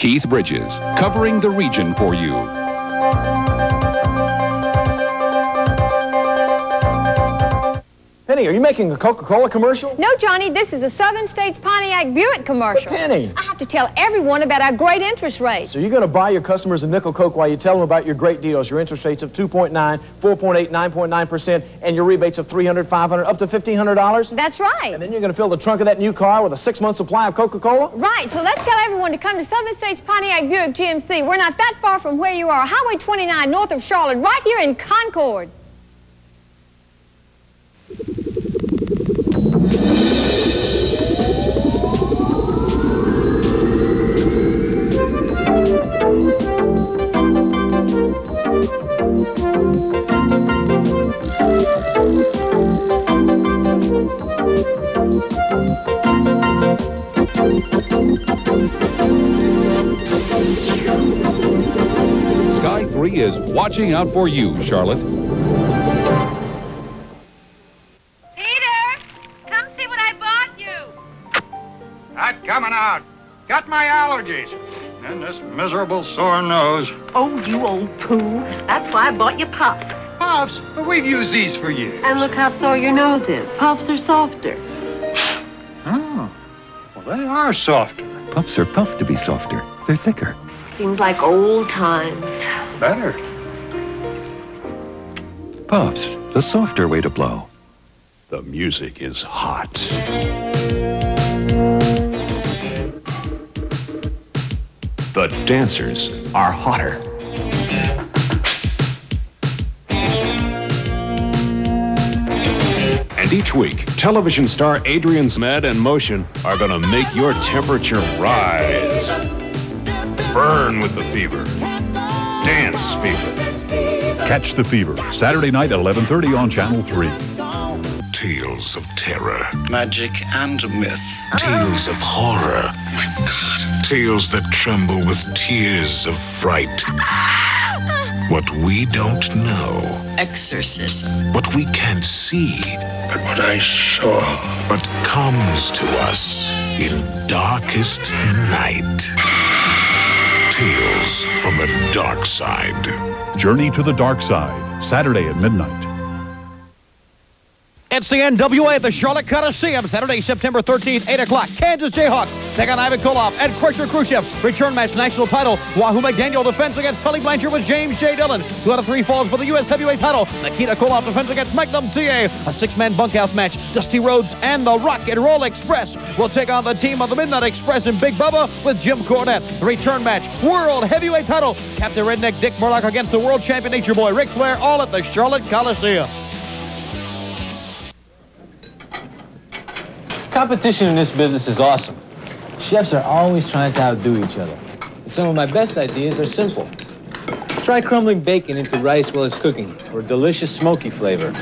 Keith Bridges, covering the region for you. Penny, are you making a Coca-Cola commercial? No, Johnny, this is a Southern States Pontiac Buick commercial. But Penny! I have to tell everyone about our great interest rates. So you're going to buy your customers a nickel Coke while you tell them about your great deals, your interest rates of 2.9, 4.8, 9.9%, and your rebates of $300, $500, up to $1,500? That's right. And then you're going to fill the trunk of that new car with a 6-month supply of Coca-Cola? Right, so let's tell everyone to come to Southern States Pontiac Buick GMC. We're not that far from where you are, Highway 29 north of Charlotte, right here in Concord. Sky 3 is watching out for you, Charlotte. Peter, come see what I bought you. Not coming out. Got my allergies. And this miserable sore nose. Oh, you old poo. That's why I bought you Puffs. Puffs? But we've used these for years. And look how sore your nose is. Puffs are softer. Oh, well, they are softer. Puffs are puffed to be softer. They're thicker. Seems like old times. Better. Puffs, the softer way to blow. The music is hot. The dancers are hotter. And each week, television star Adrian Smith and Motion are going to make your temperature rise. Burn with the fever. Dance fever. Catch the Fever, Saturday night at 11:30 on Channel 3. Tales of terror. Magic and myth. Tales of horror. Oh my God. Tales that tremble with tears of fright. What we don't know. Exorcism. What we can't see. But what I saw. But comes to us in darkest night. Tales from the Dark Side. Journey to the Dark Side, Saturday at midnight. It's the NWA at the Charlotte Coliseum, Saturday, September 13th, 8 o'clock. Kansas Jayhawks take on Ivey and Chrysler Khrushchev. Return match national title. Wahoo McDaniel defends against Tully Blanchard with James J. Dillon. 2 out of 3 falls for the U.S. heavyweight title. Nikita Koloff defends against Mecklenberg. A 6-man bunkhouse match. Dusty Rhodes and the Rock and Roll Express will take on the team of the Midnight Express and Big Bubba with Jim Cornette. The return match, World Heavyweight title. Captain Redneck Dick Murdoch against the World Champion Nature Boy Ric Flair, all at the Charlotte Coliseum. Competition in this business is awesome. Chefs are always trying to outdo each other. Some of my best ideas are simple. Try crumbling bacon into rice while it's cooking for a delicious smoky flavor.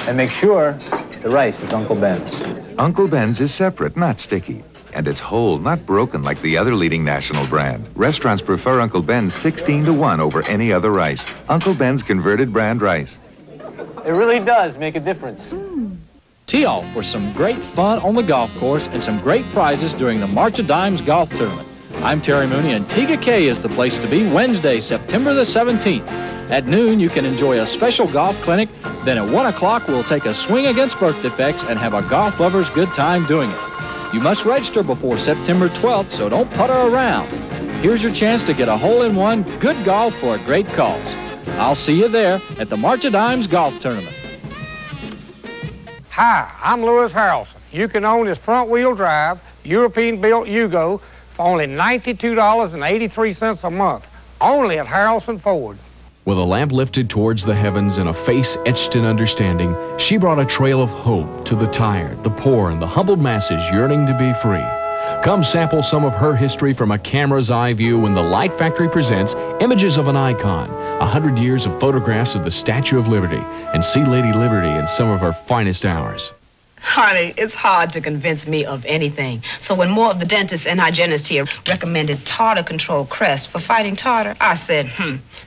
And make sure the rice is Uncle Ben's. Uncle Ben's is separate, not sticky. And it's whole, not broken like the other leading national brand. Restaurants prefer Uncle Ben's 16-to-1 over any other rice. Uncle Ben's converted brand rice. It really does make a difference. Tee off for some great fun on the golf course and some great prizes during the March of Dimes golf tournament. I'm Terry Mooney, and Tega K is the place to be Wednesday, September the 17th. At noon, you can enjoy a special golf clinic. Then at 1 o'clock, we'll take a swing against birth defects and have a golf lover's good time doing it. You must register before September 12th, so don't putter around. Here's your chance to get a hole-in-one good golf for a great cause. I'll see you there at the March of Dimes golf tournament. Hi, I'm Lewis Harrelson. You can own this front-wheel drive, European-built Yugo for only $92.83 a month, only at Harrelson Ford. With a lamp lifted towards the heavens and a face etched in understanding, she brought a trail of hope to the tired, the poor, and the humbled masses yearning to be free. Come sample some of her history from a camera's eye view when the Light Factory presents Images of an Icon, 100 years of photographs of the Statue of Liberty, and see Lady Liberty in some of her finest hours. Honey, it's hard to convince me of anything. So when more of the dentists and hygienists here recommended Tartar Control Crest for fighting tartar, I said,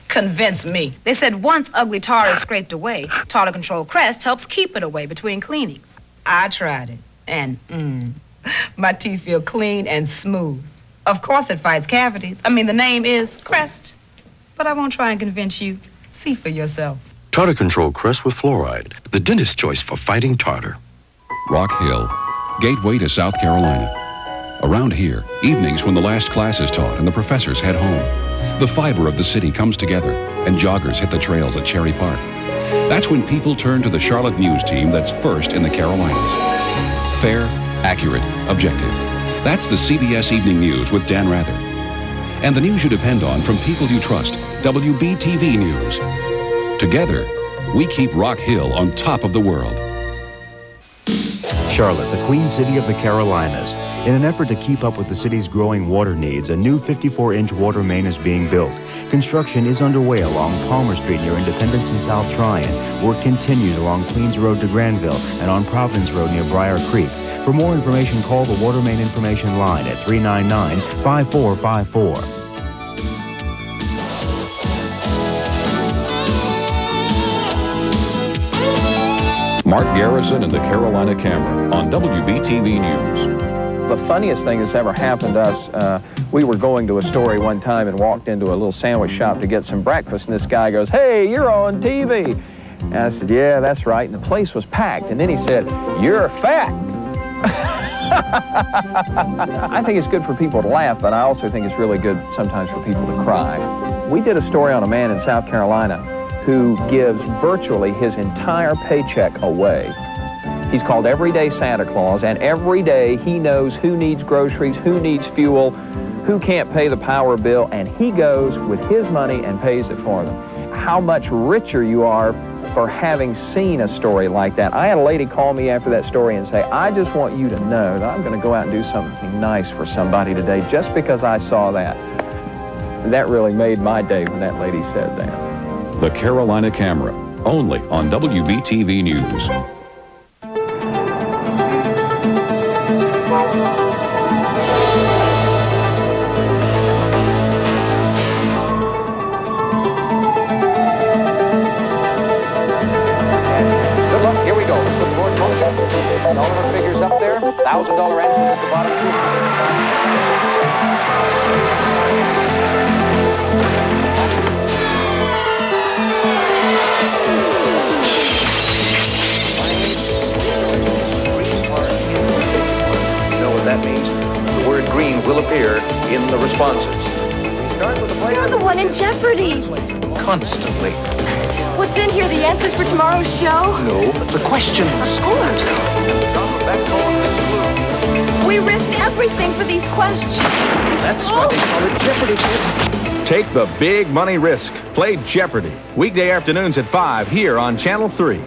convince me. They said once ugly tartar is scraped away, Tartar Control Crest helps keep it away between cleanings. I tried it, and my teeth feel clean and smooth. Of course it fights cavities. I mean, the name is Crest. But I won't try and convince you. See for yourself. Tartar Control Crest with fluoride. The dentist's choice for fighting tartar. Rock Hill, gateway to South Carolina. Around here, evenings when the last class is taught and the professors head home. The fiber of the city comes together and joggers hit the trails at Cherry Park. That's when people turn to the Charlotte News team that's first in the Carolinas. Fair, accurate, objective. That's the CBS Evening News with Dan Rather. And the news you depend on from people you trust, WBTV News. Together, we keep Rock Hill on top of the world. Charlotte, the Queen City of the Carolinas. In an effort to keep up with the city's growing water needs, a new 54-inch water main is being built. Construction is underway along Palmer Street near Independence and South Tryon. Work continues along Queens Road to Granville and on Providence Road near Briar Creek. For more information, call the Water Main Information Line at 399-5454. Mark Garrison and the Carolina Camera on WBTV News. The funniest thing that's ever happened to us, we were going to a story one time and walked into a little sandwich shop to get some breakfast, and this guy goes, "Hey, you're on TV." And I said, "Yeah, that's right." And the place was packed. And then he said, "You're fat." I think it's good for people to laugh, but I also think it's really good sometimes for people to cry. We did a story on a man in South Carolina who gives virtually his entire paycheck away. He's called Everyday Santa Claus, and every day he knows who needs groceries, who needs fuel, who can't pay the power bill, and he goes with his money and pays it for them. How much richer you are for having seen a story like that. I had a lady call me after that story and say, "I just want you to know that I'm going to go out and do something nice for somebody today just because I saw that." That really made my day when that lady said that. The Carolina Camera, only on WBTV News. Good luck. Here we go. Let's put the board in motion. All of our figures up there. $1,000 answers at the bottom. That means the word green will appear in the responses. You're the one in Jeopardy! Constantly. What's in here, the answers for tomorrow's show? No, the questions. Of course. We risked everything for these questions. That's why they call it Jeopardy, kid. Take the big money risk. Play Jeopardy. Weekday afternoons at 5 here on Channel 3.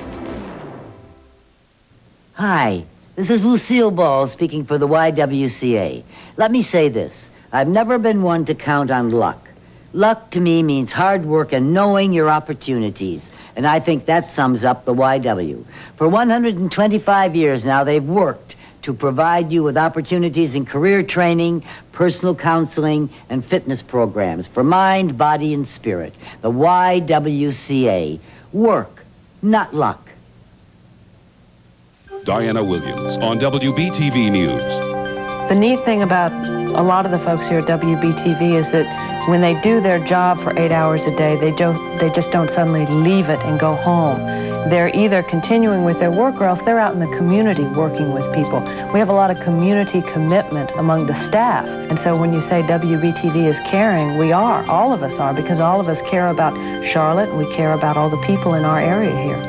Hi. This is Lucille Ball speaking for the YWCA. Let me say this. I've never been one to count on luck. Luck to me means hard work and knowing your opportunities. And I think that sums up the YW. For 125 years now, they've worked to provide you with opportunities in career training, personal counseling, and fitness programs for mind, body, and spirit. The YWCA. Work, not luck. Diana Williams on WBTV News. The neat thing about a lot of the folks here at WBTV is that when they do their job for 8 hours a day, they just don't suddenly leave it and go home. They're either continuing with their work or else they're out in the community working with people. We have a lot of community commitment among the staff. And so when you say WBTV is caring, we are. All of us are, because all of us care about Charlotte and we care about all the people in our area here.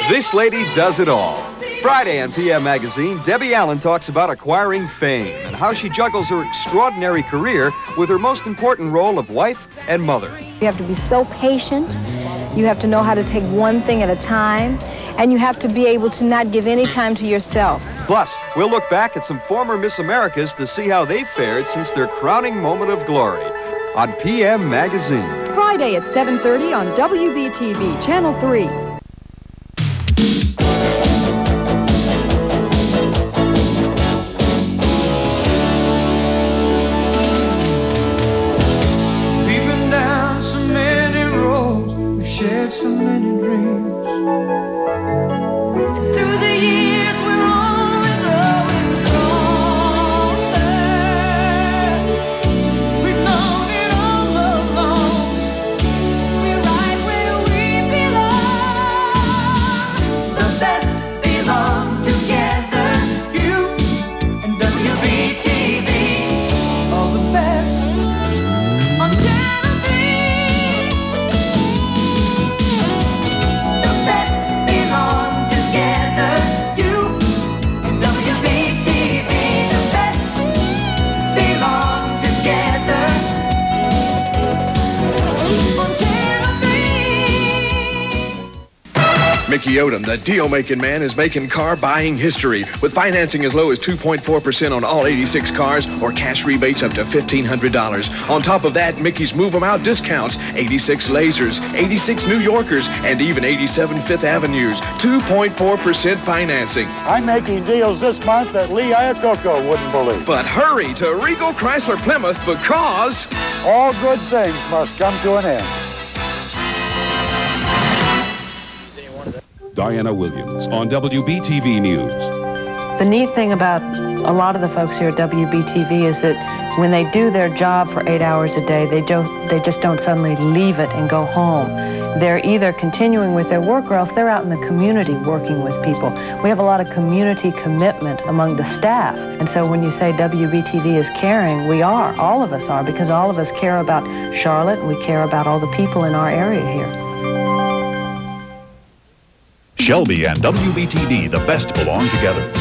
This lady does it all. Friday on PM Magazine, Debbie Allen talks about acquiring fame and how she juggles her extraordinary career with her most important role of wife and mother. You have to be so patient. You have to know how to take one thing at a time. And you have to be able to not give any time to yourself. Plus, we'll look back at some former Miss Americas to see how they fared since their crowning moment of glory on PM Magazine. Friday at 7:30 on WBTV, Channel 3. Shared so many dreams. Through the years, we're only growing strong. Mickey Odom, the deal-making man, is making car buying history with financing as low as 2.4% on all 86 cars or cash rebates up to $1,500. On top of that, Mickey's Move 'em Out discounts, 86 Lasers, 86 New Yorkers, and even 87 Fifth Avenues. 2.4% financing. I'm making deals this month that Lee Iacocca wouldn't believe. But hurry to Regal Chrysler Plymouth because all good things must come to an end. Diana Williams on WBTV News. The neat thing about a lot of the folks here at WBTV is that when they do their job for 8 hours a day, they just don't suddenly leave it and go home. They're either continuing with their work or else they're out in the community working with people. We have a lot of community commitment among the staff. And so when you say WBTV is caring, we are. All of us are, because all of us care about Charlotte and we care about all the people in our area here. Shelby and WBTV, the best belong together.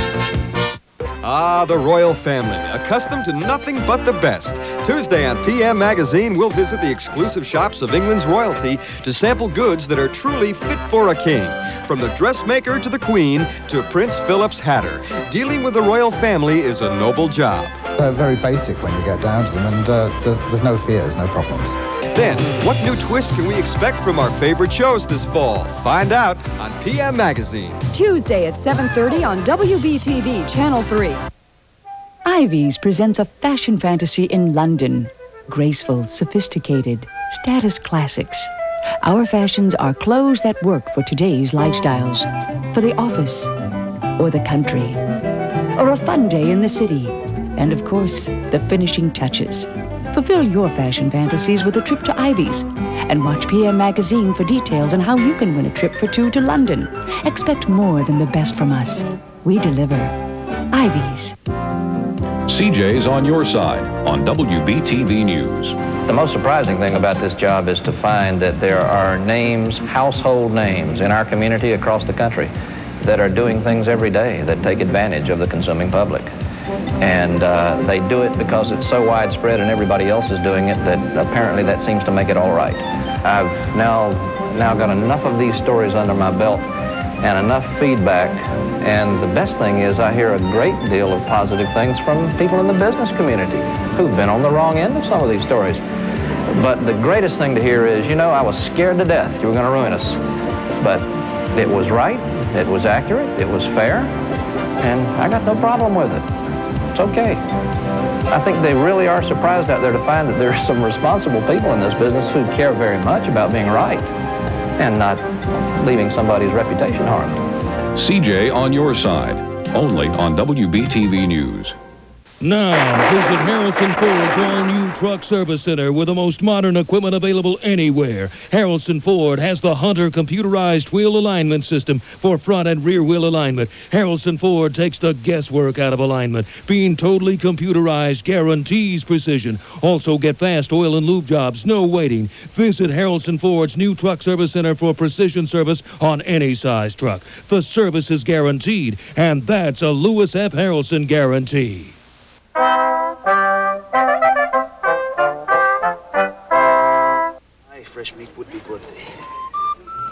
Ah, the royal family, accustomed to nothing but the best. Tuesday on PM Magazine, we'll visit the exclusive shops of England's royalty to sample goods that are truly fit for a king. From the dressmaker to the Queen to Prince Philip's hatter, dealing with the royal family is a noble job. They're very basic when you get down to them, and there's no fears, no problems. Then, what new twist can we expect from our favorite shows this fall? Find out on PM Magazine. Tuesday at 7:30 on WBTV, Channel 3. Ivey's presents a fashion fantasy in London. Graceful, sophisticated, status classics. Our fashions are clothes that work for today's lifestyles. For the office, or the country, or a fun day in the city. And of course, the finishing touches. Fulfill your fashion fantasies with a trip to Ivey's. And watch PM Magazine for details on how you can win a trip for two to London. Expect more than the best from us. We deliver. Ivey's. CJ's on your side on WBTV News. The most surprising thing about this job is to find that there are names, household names in our community across the country that are doing things every day that take advantage of the consuming public. And they do it because it's so widespread and everybody else is doing it that apparently that seems to make it all right. I've now got enough of these stories under my belt and enough feedback, and the best thing is I hear a great deal of positive things from people in the business community who've been on the wrong end of some of these stories. But the greatest thing to hear is, I was scared to death you were going to ruin us. But it was right, it was accurate, it was fair, and I got no problem with it. It's okay. I think they really are surprised out there to find that there are some responsible people in this business who care very much about being right and not leaving somebody's reputation harmed. CJ on your side, only on WBTV News. Now, visit Harrelson Ford's all-new truck service center with the most modern equipment available anywhere. Harrelson Ford has the Hunter computerized wheel alignment system for front and rear wheel alignment. Harrelson Ford takes the guesswork out of alignment. Being totally computerized guarantees precision. Also get fast oil and lube jobs, no waiting. Visit Harrelson Ford's new truck service center for precision service on any size truck. The service is guaranteed, and that's a Lewis F. Harrelson guarantee. Fresh meat would be good.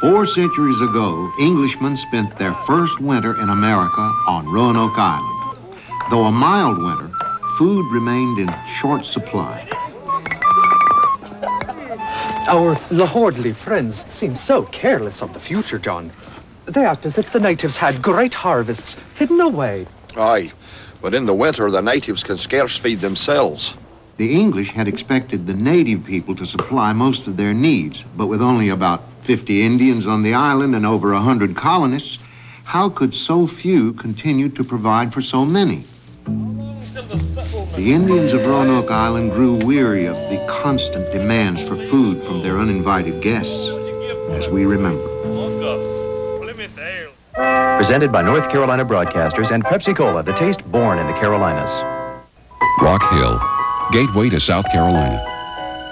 4 centuries ago, Englishmen spent their first winter in America on Roanoke Island. Though a mild winter, food remained in short supply. Our lordly friends seem so careless of the future, John. They act as if the natives had great harvests hidden away. Aye, but in the winter, the natives can scarce feed themselves. The English had expected the native people to supply most of their needs, but with only about 50 Indians on the island and over 100 colonists, how could so few continue to provide for so many? The Indians of Roanoke Island grew weary of the constant demands for food from their uninvited guests, as we remember. Presented by North Carolina Broadcasters and Pepsi-Cola, the taste born in the Carolinas. Rock Hill, gateway to South Carolina.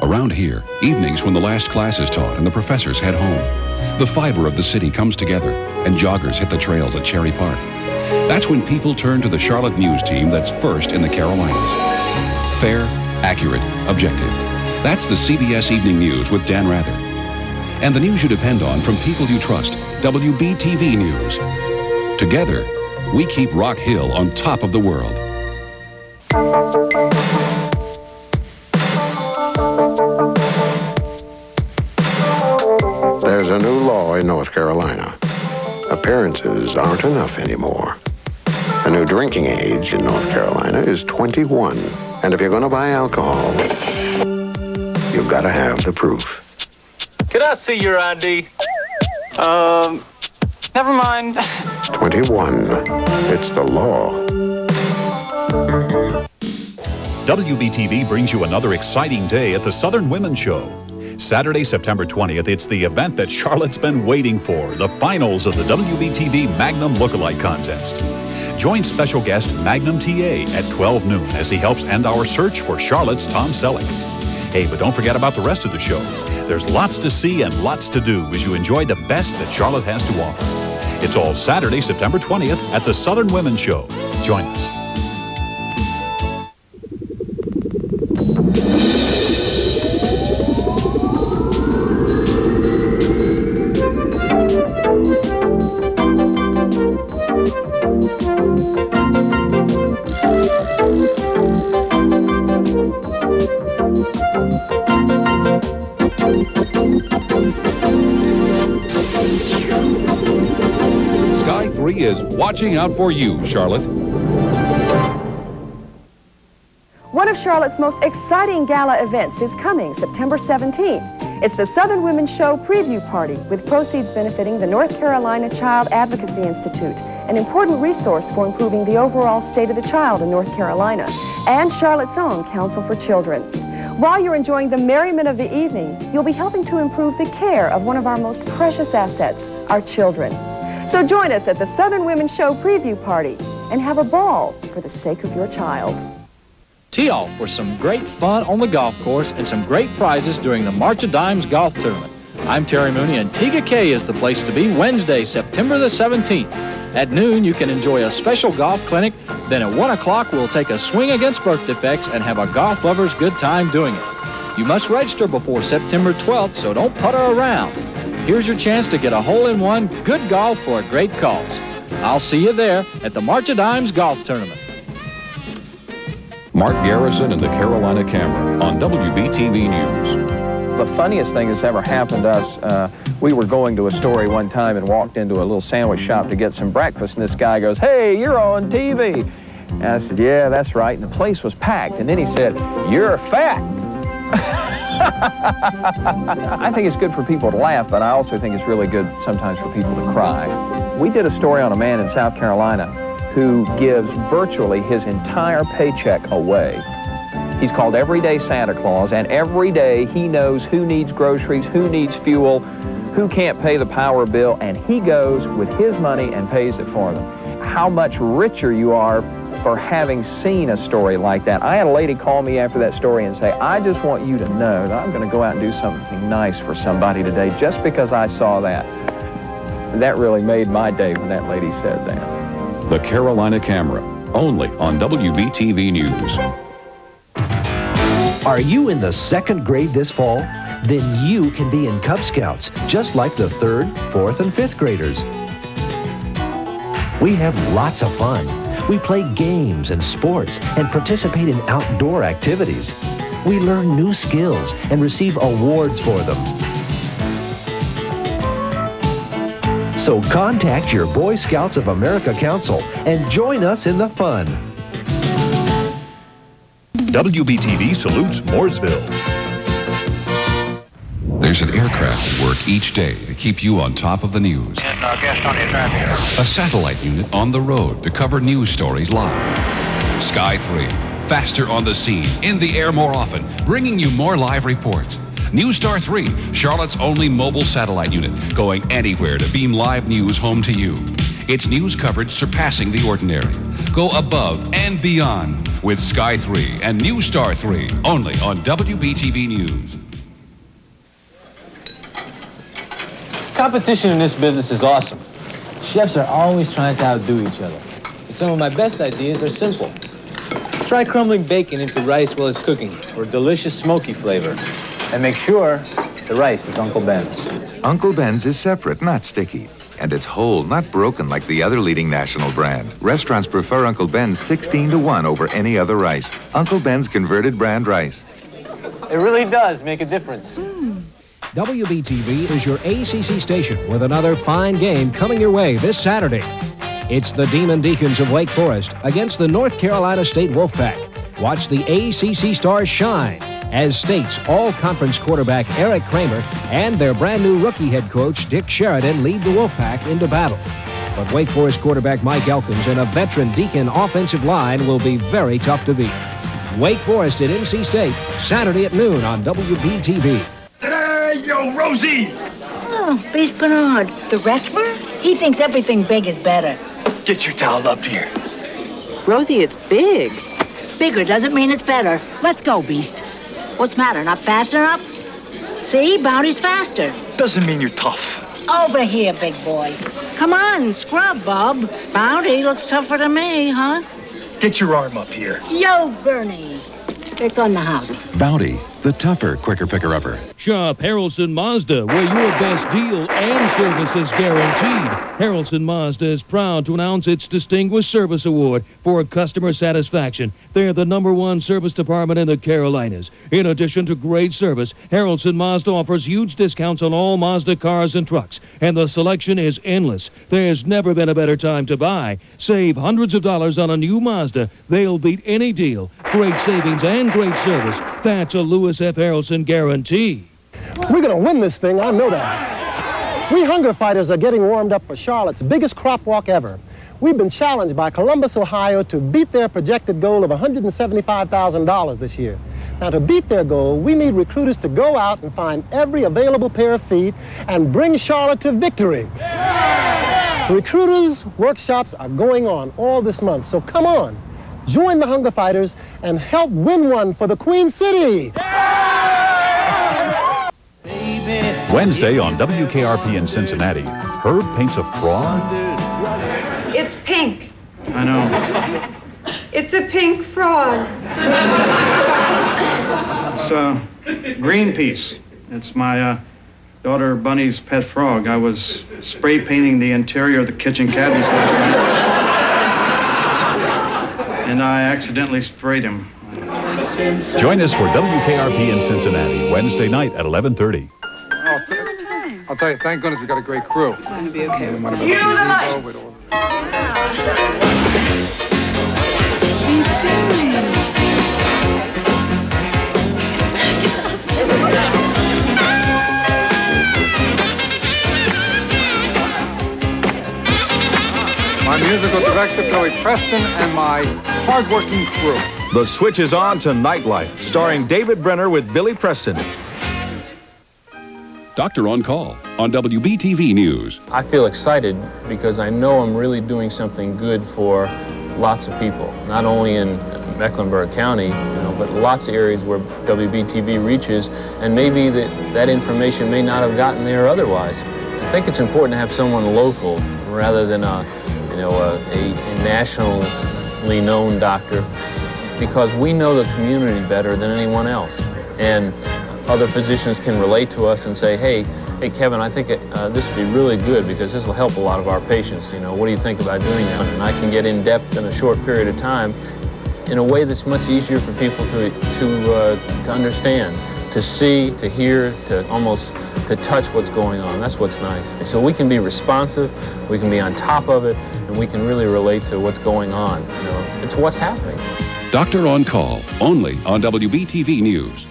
Around here, evenings when the last class is taught and the professors head home, the fiber of the city comes together and joggers hit the trails at Cherry Park. That's when people turn to the Charlotte news team that's first in the Carolinas. Fair, accurate, objective. That's the CBS Evening News with Dan Rather. and the news you depend on from people you trust. WBTV News. Together, we keep Rock Hill on top of the world. There's a new law in North Carolina. Appearances aren't enough anymore. The new drinking age in North Carolina is 21. And if you're going to buy alcohol, you've got to have the proof. Could I see your ID? Never mind. 21. It's the law. WBTV brings you another exciting day at the Southern Women's Show. Saturday, September 20th, it's the event that Charlotte's been waiting for, the finals of the WBTV Magnum Lookalike Contest. Join special guest Magnum TA at 12 noon as he helps end our search for Charlotte's Tom Selleck. Hey, but don't forget about the rest of the show. There's lots to see and lots to do as you enjoy the best that Charlotte has to offer. It's all Saturday, September 20th at the Southern Women's Show. Join us. Sky 3 is watching out for you, Charlotte. One of Charlotte's most exciting gala events is coming September 17th. It's the Southern Women's Show Preview Party, with proceeds benefiting the North Carolina Child Advocacy Institute, an important resource for improving the overall state of the child in North Carolina, and Charlotte's own Council for Children. While you're enjoying the merriment of the evening, you'll be helping to improve the care of one of our most precious assets, our children. So join us at the Southern Women's Show Preview Party and have a ball for the sake of your child. Tee off for some great fun on the golf course and some great prizes during the March of Dimes Golf Tournament. I'm Terry Mooney, and Tega Cay is the place to be Wednesday, September the 17th. At noon, you can enjoy a special golf clinic. Then at 1 o'clock, we'll take a swing against birth defects and have a golf lover's good time doing it. You must register before September 12th, so don't putter around. Here's your chance to get a hole-in-one, good golf for a great cause. I'll see you there at the March of Dimes Golf Tournament. Mark Garrison and the Carolina Camera on WBTV News. The funniest thing that's ever happened to us, we were going to a story one time and walked into a little sandwich shop to get some breakfast, and this guy goes, "Hey, you're on TV." And I said, "Yeah, that's right." And the place was packed. And then he said, "You're fat." I think it's good for people to laugh, but I also think it's really good sometimes for people to cry. We did a story on a man in South Carolina who gives virtually his entire paycheck away. He's called Everyday Santa Claus, and every day he knows who needs groceries, who needs fuel, who can't pay the power bill, and he goes with his money and pays it for them. How much richer you are for having seen a story like that. I had a lady call me after that story and say, "I just want you to know that I'm going to go out and do something nice for somebody today just because I saw that." That really made my day when that lady said that. The Carolina Camera, only on WBTV News. Are you in the 2nd grade this fall? Then you can be in Cub Scouts, just like the 3rd, 4th, and 5th graders. We have lots of fun. We play games and sports and participate in outdoor activities. We learn new skills and receive awards for them. So contact your Boy Scouts of America Council and join us in the fun. WBTV salutes Mooresville. There's an aircraft at work each day to keep you on top of the news. A satellite unit on the road to cover news stories live. Sky 3, faster on the scene, in the air more often, bringing you more live reports. Newstar 3, Charlotte's only mobile satellite unit, going anywhere to beam live news home to you. It's news coverage surpassing the ordinary. Go above and beyond with Sky 3 and Newstar 3, only on WBTV News. Competition in this business is awesome. Chefs are always trying to outdo each other. Some of my best ideas are simple. Try crumbling bacon into rice while it's cooking for a delicious smoky flavor. And make sure The rice is Uncle Ben's. Uncle Ben's is separate, not sticky. And it's whole, not broken like the other leading national brand. Restaurants prefer Uncle Ben's 16-to-1 over any other rice. Uncle Ben's converted brand rice. It really does make a difference. WBTV is your ACC station with another fine game coming your way this Saturday. It's the Demon Deacons of Wake Forest against the North Carolina State Wolfpack. Watch the ACC stars shine as State's all-conference quarterback Eric Kramer and their brand-new rookie head coach Dick Sheridan lead the Wolfpack into battle. But Wake Forest quarterback Mike Elkins and a veteran Deacon offensive line will be very tough to beat. Wake Forest at NC State, Saturday at noon on WBTV. Hey, yo, Rosie! Oh, Beast Bernard, the wrestler? He thinks everything big is better. Get your towel up here. Rosie, it's big. Bigger doesn't mean it's better. Let's go, Beast. What's the matter, not fast enough? See, Bounty's faster. Doesn't mean you're tough. Over here, big boy. Come on, scrub, Bob. Bounty looks tougher than me, huh? Get your arm up here. Yo, Bernie. It's on the house. Bounty, the tougher, quicker picker-upper. Shop Harrelson Mazda, where your best deal and service is guaranteed. Harrelson Mazda is proud to announce its Distinguished Service Award for customer satisfaction. They're the #1 service department in the Carolinas. In addition to great service, Harrelson Mazda offers huge discounts on all Mazda cars and trucks, and the selection is endless. There's never been a better time to buy. Save hundreds of dollars on a new Mazda. They'll beat any deal. Great savings and great service. That's a Lewis F. Harrelson guarantee. We're going to win this thing, I know that. We hunger fighters are getting warmed up for Charlotte's biggest crop walk ever. We've been challenged by Columbus, Ohio to beat their projected goal of $175,000 this year. Now, to beat their goal, we need recruiters to go out and find every available pair of feet and bring Charlotte to victory. Recruiters' workshops are going on all this month, so come on. Join the Hunger Fighters and help win one for the Queen City. Wednesday on WKRP in Cincinnati, Herb paints a frog. It's pink. I know. It's a pink frog. It's Greenpeace. It's my daughter Bunny's pet frog. I was spray painting the interior of the kitchen cabinets last night, and I accidentally sprayed him. Join us for WKRP in Cincinnati, Wednesday night at 11:30. I'll tell you, thank goodness we got a great crew. It's going to be okay. You lights! My musical director, Billy Preston, and my hard-working crew. The switch is on to Nightlife, starring David Brenner with Billy Preston. Doctor on Call on WBTV News. I feel excited because I know I'm really doing something good for lots of people, not only in Mecklenberg County, but lots of areas where WBTV reaches, and maybe that information may not have gotten there otherwise. I think it's important to have someone local rather than a nationally known doctor, because we know the community better than anyone else. And other physicians can relate to us and say, hey, Kevin, I think this would be really good because this will help a lot of our patients. What do you think about doing that? And I can get in depth in a short period of time in a way that's much easier for people to understand, to see, to hear, to touch what's going on. That's what's nice. And so we can be responsive, we can be on top of it, and we can really relate to what's going on. It's what's happening. Doctor on Call, only on WBTV News.